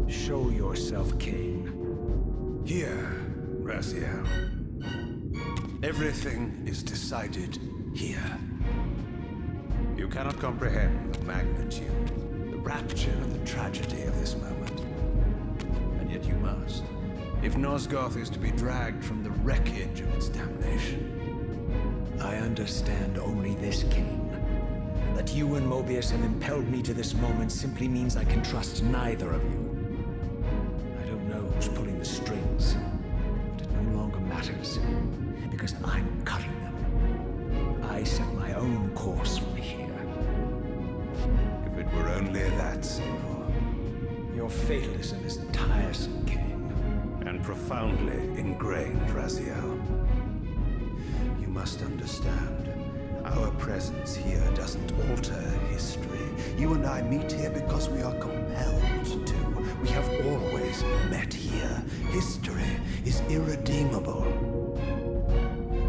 Show yourself, Cain. Here, Raziel. Everything is decided here. You cannot comprehend the magnitude, the rapture and the tragedy of this moment. And yet you must, if Nosgoth is to be dragged from the wreckage of its damnation. I understand only this, Cain. That you and Mobius have impelled me to this moment simply means I can trust neither of you. I don't know who's pulling the strings, but it no longer matters, because I'm cutting them. I set my own course from here. If it were only that simple. Your fatalism is tiresome, Cain. And profoundly ingrained, Raziel. You must understand, our presence here doesn't alter history. You and I meet here because we are compelled to. We have always met here. History is irredeemable.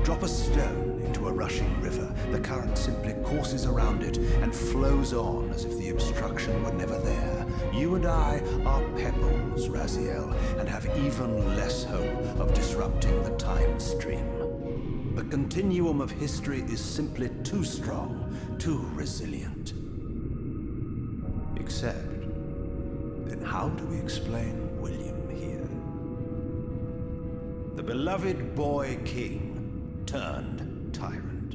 Drop a stone into a rushing river. The current simply courses around it and flows on as if the obstruction were never there. You and I are pebbles, Raziel, and have even less hope of disrupting the time stream. The continuum of history is simply too strong, too resilient. Except, then how do we explain William here? The beloved boy king turned tyrant.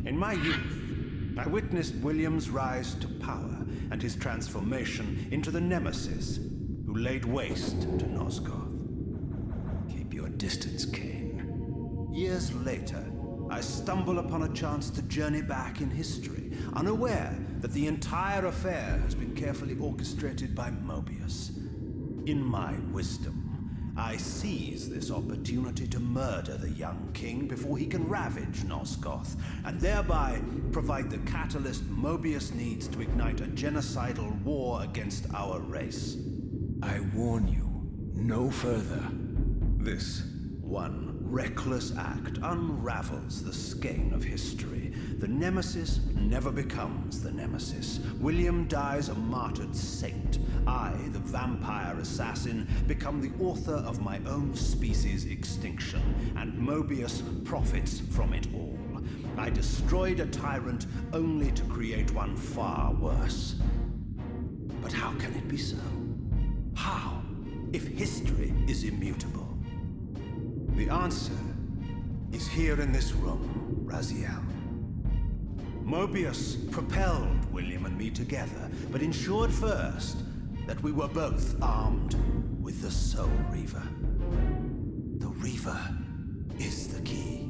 In my youth, I witnessed William's rise to power and his transformation into the nemesis who laid waste to Nosgoth. Keep your distance, Cain. Years later, I stumble upon a chance to journey back in history, unaware that the entire affair has been carefully orchestrated by Mobius. In my wisdom, I seize this opportunity to murder the young king before he can ravage Nosgoth, and thereby provide the catalyst Mobius needs to ignite a genocidal war against our race. I warn you, no further. This one reckless act unravels the skein of history. The nemesis never becomes the nemesis. William dies a martyred saint. I, the vampire assassin, become the author of my own species' extinction, and Mobius profits from it all. I destroyed a tyrant only to create one far worse. But how can it be so? How, if history is immutable? The answer is here in this room, Raziel. Mobius propelled William and me together, but ensured first that we were both armed with the Soul Reaver. The Reaver is the key.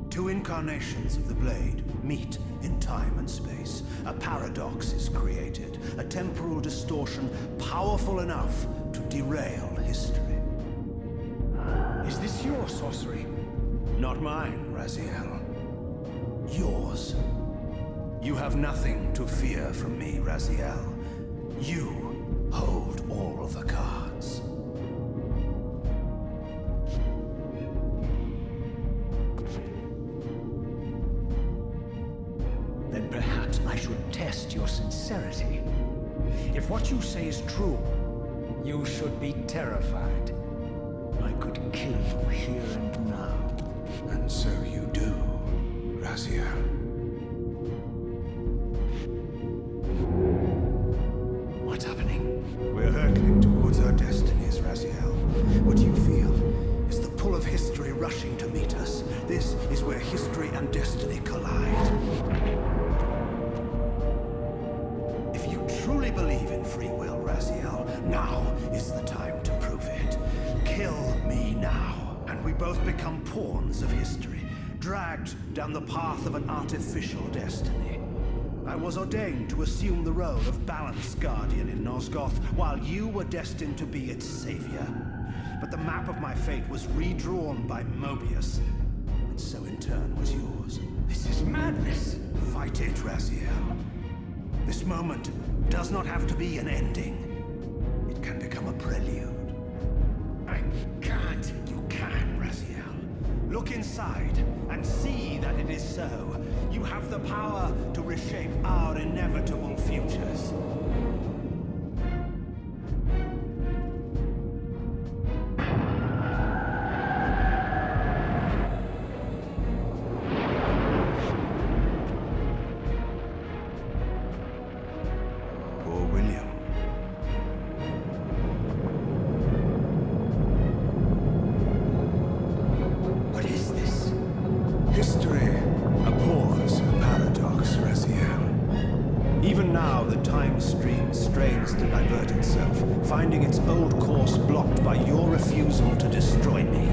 Two incarnations of the blade meet in time and space. A paradox is created, a temporal distortion powerful enough to derail history. Is this your sorcery? Not mine, Raziel. Yours. You have nothing to fear from me, Raziel. You hold all the cards. Then perhaps I should test your sincerity. If what you say is true, you should be terrified. I could kill you here and now. And so you do, Raziel. What's happening? We're hurtling towards our destinies, Raziel. What you feel is the pull of history rushing to meet us. This is where history and destiny collide. If you truly believe in free will, Raziel, now is the time to prove it. Kill me now, and we both become pawns of history, dragged down the path of an artificial destiny. I was ordained to assume the role of balanced guardian in Nosgoth, while you were destined to be its savior. But the map of my fate was redrawn by Mobius, and so in turn was yours. This is madness! Fight it, Raziel. This moment does not have to be an ending. It can become a prelude. I can't. You can, Raziel. Look inside and see that it is so. You have the power to reshape our inevitable futures. revert itself, finding its old course blocked by your refusal to destroy me.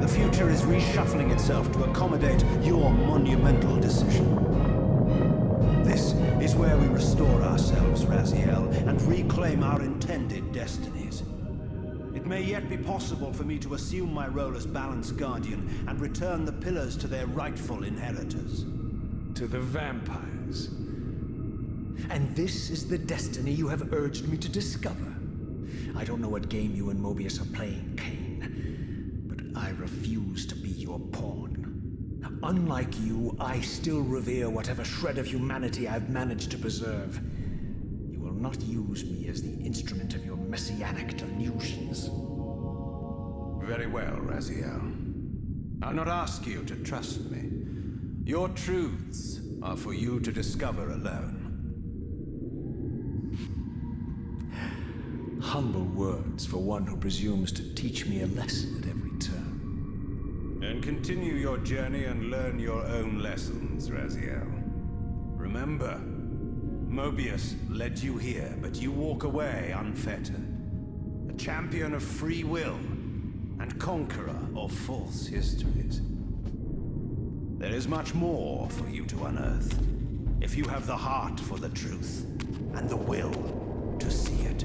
The future is reshuffling itself to accommodate your monumental decision. This is where we restore ourselves, Raziel, and reclaim our intended destinies. It may yet be possible for me to assume my role as Balance Guardian and return the pillars to their rightful inheritors. To the vampires. And this is the destiny you have urged me to discover. I don't know what game you and Mobius are playing, Kane, but I refuse to be your pawn. Unlike you, I still revere whatever shred of humanity I've managed to preserve. You will not use me as the instrument of your messianic delusions. Very well, Raziel. I'll not ask you to trust me. Your truths are for you to discover alone. Humble words for one who presumes to teach me a lesson at every turn. And continue your journey and learn your own lessons, Raziel. Remember, Mobius led you here, but you walk away unfettered. A champion of free will and conqueror of false histories. There is much more for you to unearth, if you have the heart for the truth and the will to see it.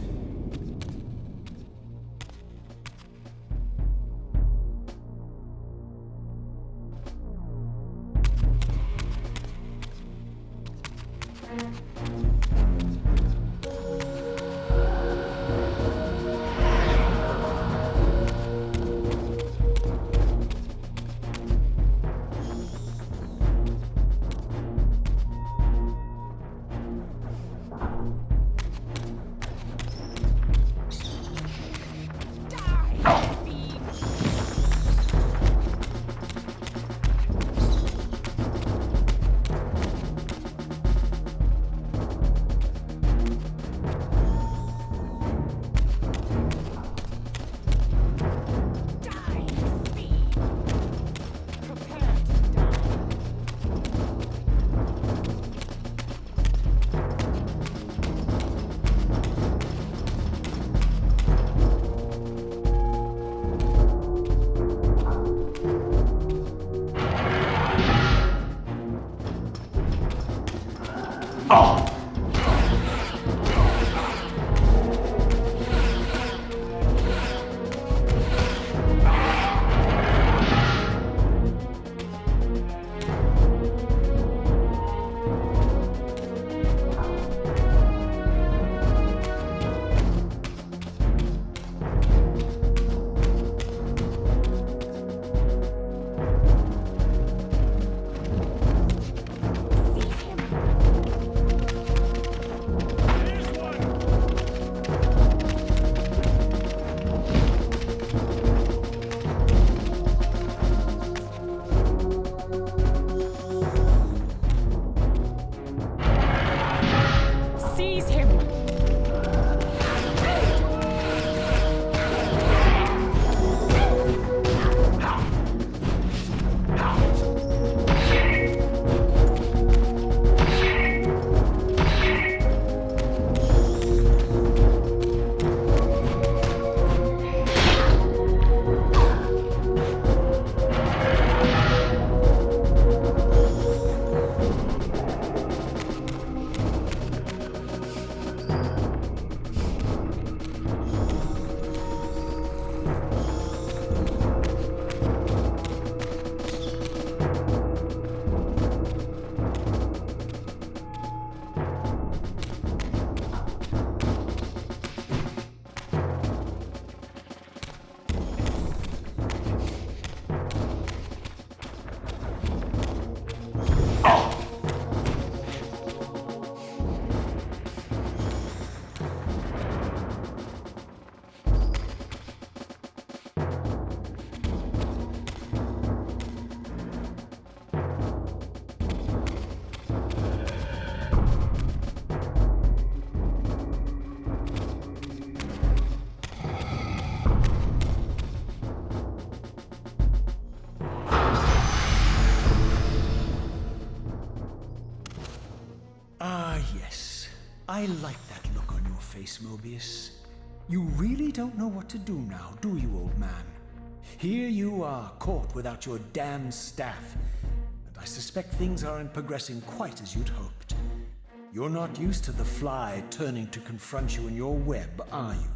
I like that look on your face this, Mobius. You really don't know what to do now, do you, old man? Here you are, caught without your damned staff. And I suspect things aren't progressing quite as you'd hoped. You're not used to the fly turning to confront you in your web, are you?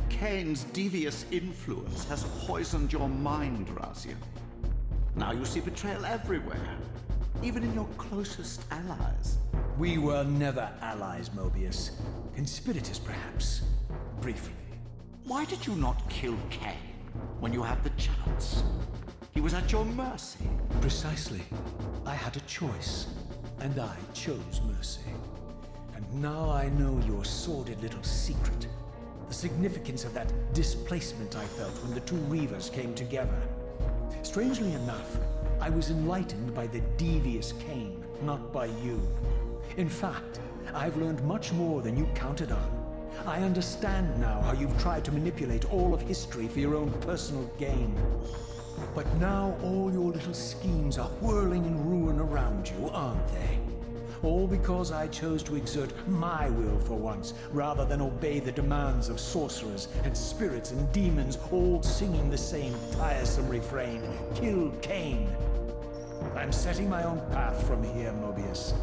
Kane's devious influence has poisoned your mind, Raziel. Now you see betrayal everywhere, even in your closest allies. We were never allies, Mobius. Conspirators, perhaps. Briefly. Why did you not kill Kane when you had the chance? He was at your mercy. Precisely. I had a choice, and I chose mercy. And now I know your sordid little secret. The significance of that displacement I felt when the two Reavers came together. Strangely enough, I was enlightened by the devious Kane, not by you. In fact, I've learned much more than you counted on. I understand now how you've tried to manipulate all of history for your own personal gain. But now all your little schemes are whirling in ruin around you, aren't they? All because I chose to exert my will for once, rather than obey the demands of sorcerers and spirits and demons, all singing the same tiresome refrain, "Kill Kane." I'm setting my own path from here, Mobius.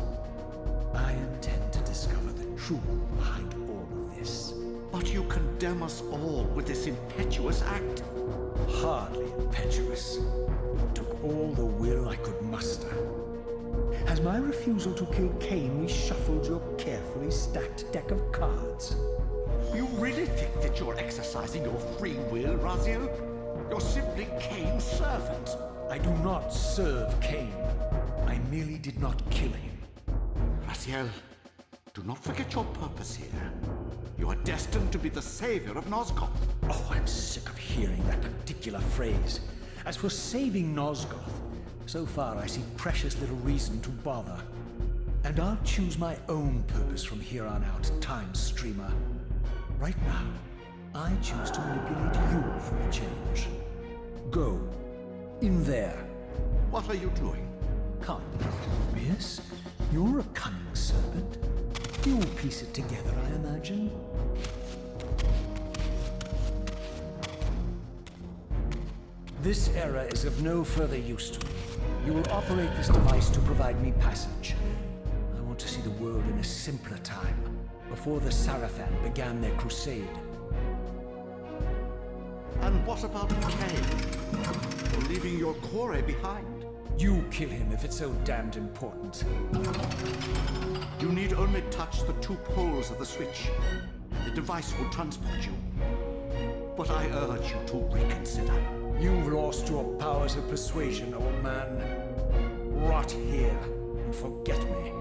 I intend to discover the truth behind all of this. But you condemn us all with this impetuous act. Hardly impetuous. It took all the will I could muster. Has my refusal to kill Kane reshuffled your carefully stacked deck of cards? You really think that you're exercising your free will, Raziel? You're simply Kane's servant. I do not serve Kane. I merely did not kill him. Raziel, do not forget your purpose here. You are destined to be the savior of Nosgoth. Oh, I'm sick of hearing that particular phrase. As for saving Nosgoth, so far I see precious little reason to bother. And I'll choose my own purpose from here on out, Time Streamer. Right now, I choose to manipulate you for a change. Go. In there. What are you doing? Come, Mobius. You're a cunning serpent. You'll piece it together, I imagine. This era is of no further use to me. You will operate this device to provide me passage. I want to see the world in a simpler time, before the Sarafan began their crusade. And what about Kane? You're leaving your core behind. You kill him if it's so damned important. You need only touch the two poles of the switch. The device will transport you. But I urge you to reconsider. You've lost your powers of persuasion, old man. Rot here and forget me.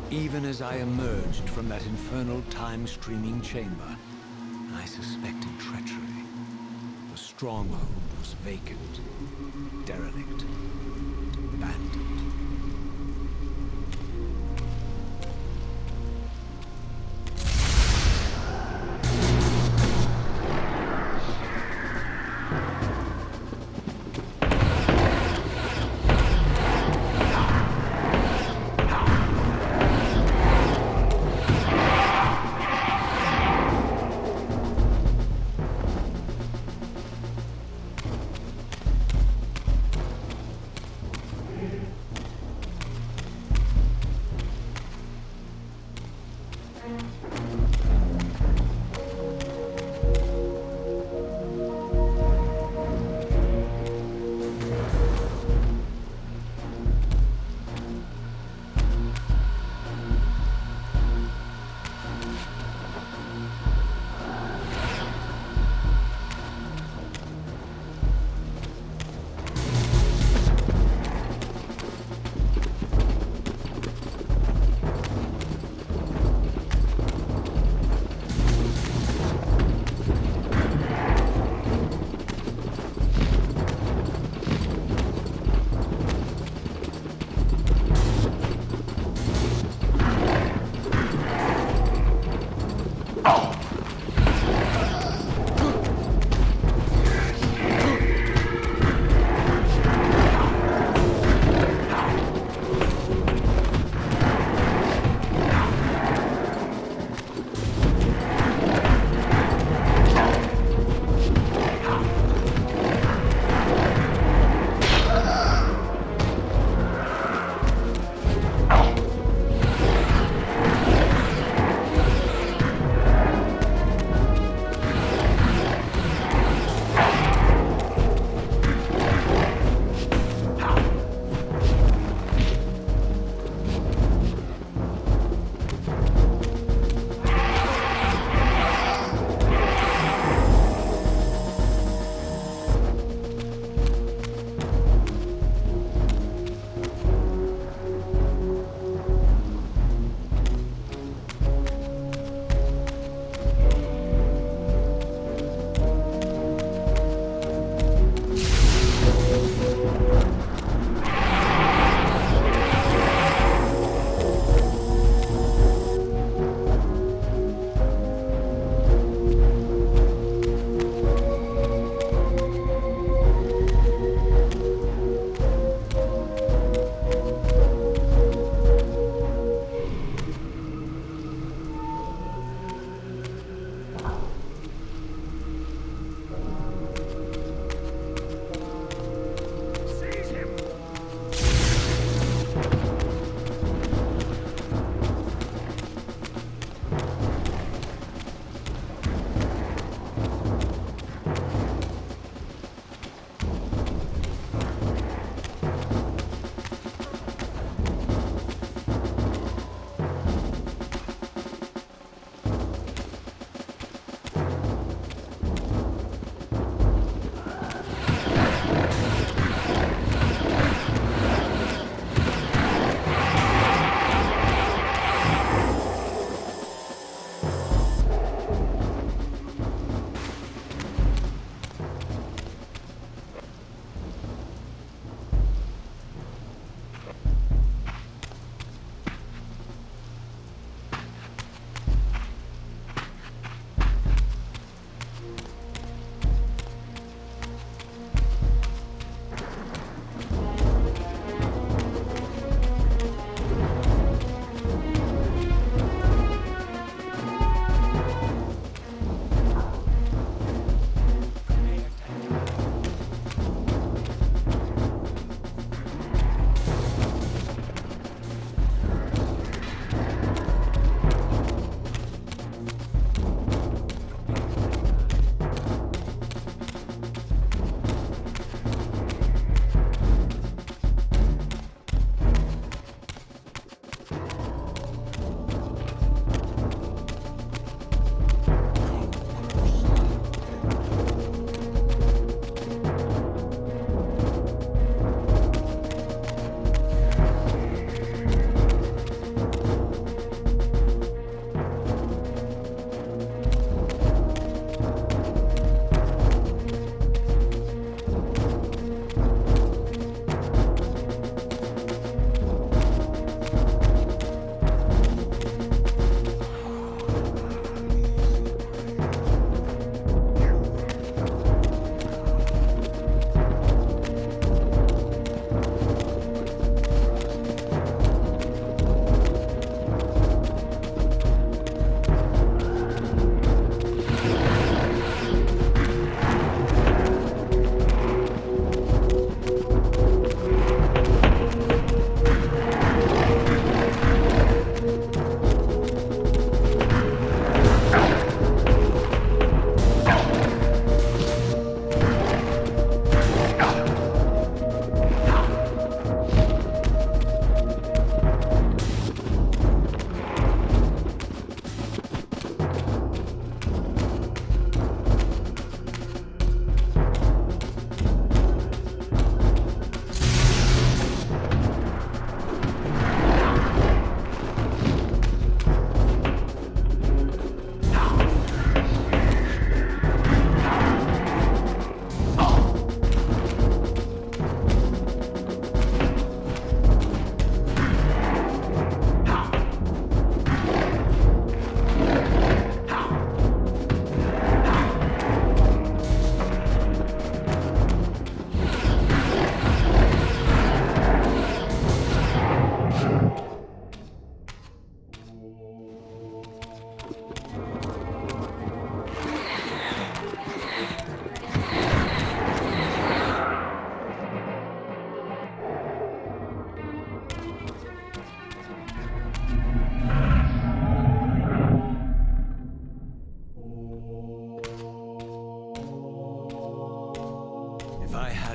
Even as I emerged from that infernal time-streaming chamber, I suspected treachery. The stronghold was vacant, derelict, abandoned.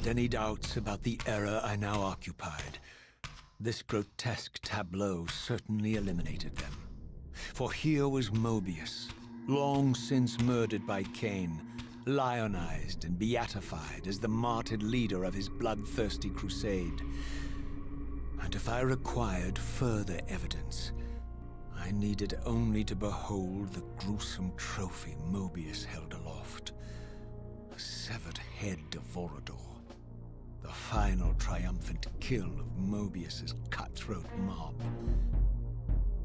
had any doubts about the era I now occupied, this grotesque tableau certainly eliminated them. For here was Mobius, long since murdered by Cain, lionized and beatified as the martyred leader of his bloodthirsty crusade. And if I required further evidence, I needed only to behold the gruesome trophy Mobius held aloft. The severed head of Vorador. The final triumphant kill of Mobius's cutthroat mob.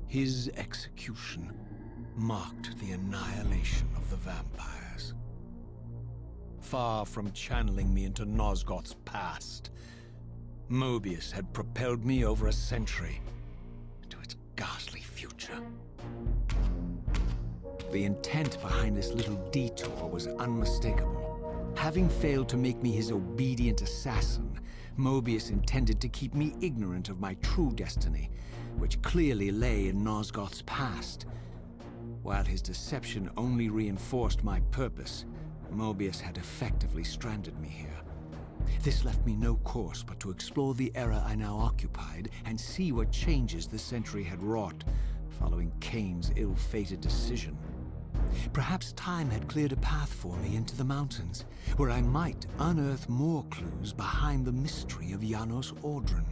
His execution marked the annihilation of the vampires. Far from channeling me into Nosgoth's past, Mobius had propelled me over a century to its ghastly future. The intent behind this little detour was unmistakable. Having failed to make me his obedient assassin, Mobius intended to keep me ignorant of my true destiny, which clearly lay in Nosgoth's past. While his deception only reinforced my purpose, Mobius had effectively stranded me here. This left me no course but to explore the era I now occupied and see what changes the century had wrought following Cain's ill-fated decision. Perhaps time had cleared a path for me into the mountains, where I might unearth more clues behind the mystery of Janos Audron.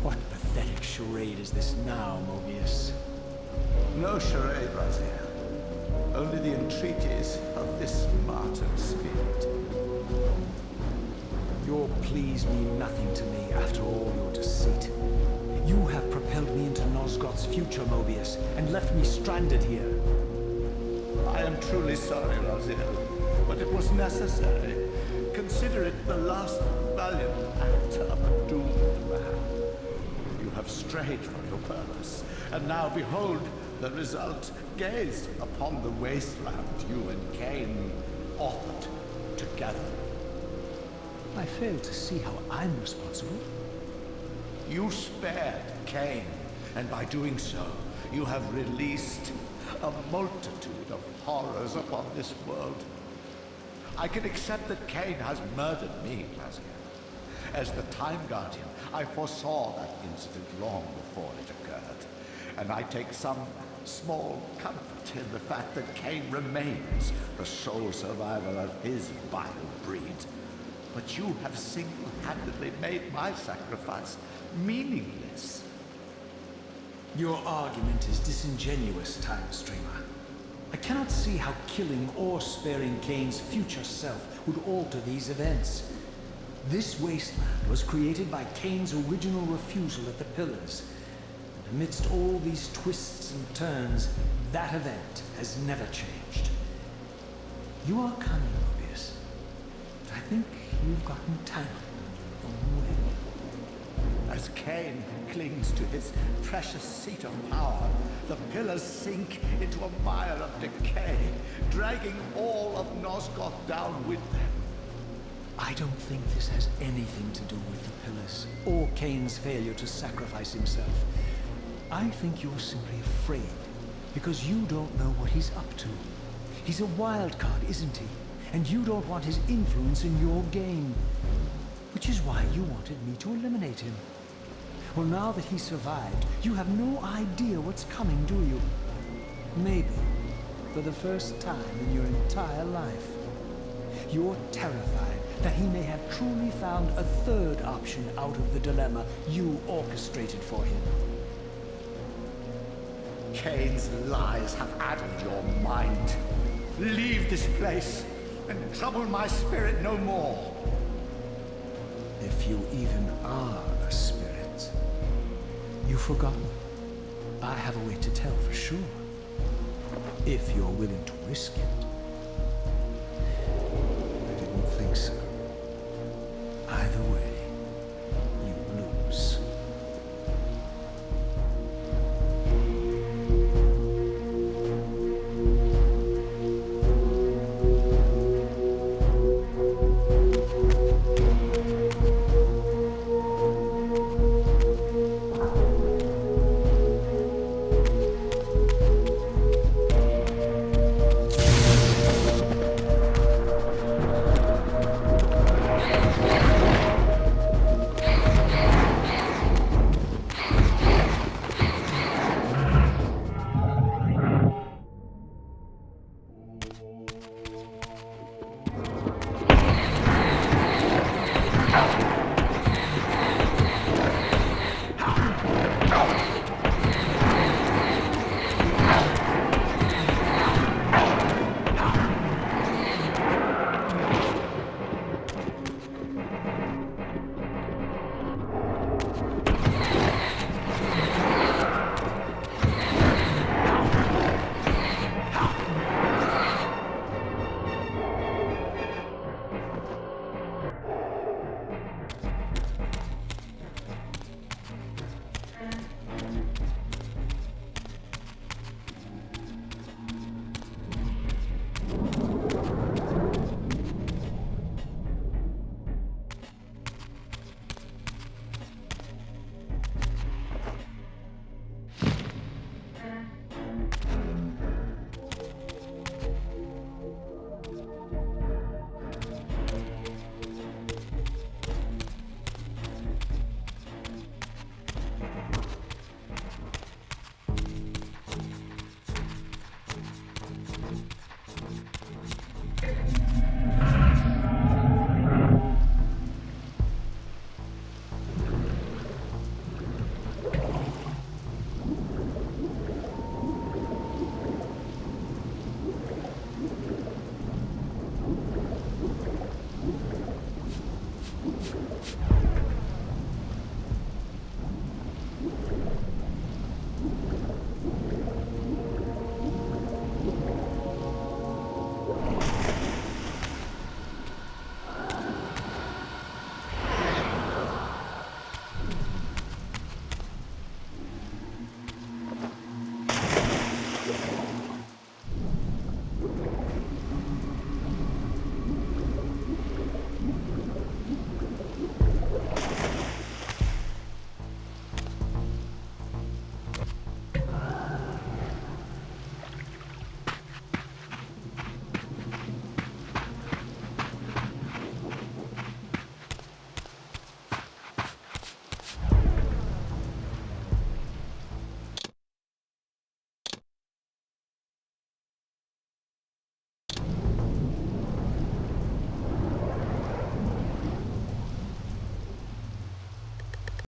What pathetic charade is this now, Mobius? No charade, Raziel. Only the entreaties of this martyred spirit. Your pleas mean nothing to me after all your deceit. You have propelled me into Nosgoth's future, Mobius, and left me stranded here. I am truly sorry, Raziel, but it was necessary. Consider it the last valiant act of a doomed man. You have strayed from your purpose, and now behold the result. Gaze upon the wasteland you and Cain authored together. I fail to see how I'm responsible. You spared Cain, and by doing so, you have released a multitude of horrors upon this world. I can accept that Cain has murdered me, Raziel. As the Time Guardian, I foresaw that incident long before it occurred, and I take some small comfort in the fact that Cain remains the sole survivor of his vile breed. But you have single-handedly made my sacrifice meaningless. Your argument is disingenuous, Time Streamer. I cannot see how killing or sparing Cain's future self would alter these events. This wasteland was created by Cain's original refusal at the Pillars. And amidst all these twists and turns, that event has never changed. You are cunning, Mobius, but I think you've gotten tangled in your own way. As Cain clings to his precious seat of power, the pillars sink into a mire of decay, dragging all of Nosgoth down with them. I don't think this has anything to do with the Pillars, or Cain's failure to sacrifice himself. I think you're simply afraid, because you don't know what he's up to. He's a wild card, isn't he? And you don't want his influence in your game. Which is why you wanted me to eliminate him. Well, now that he survived, you have no idea what's coming, do you? Maybe, for the first time in your entire life. You're terrified that he may have truly found a third option out of the dilemma you orchestrated for him. Cain's lies have addled your mind. Leave this place and trouble my spirit no more. If you even are a spirit, you've forgotten. I have a way to tell for sure. If you're willing to risk it. I didn't think so. Either way,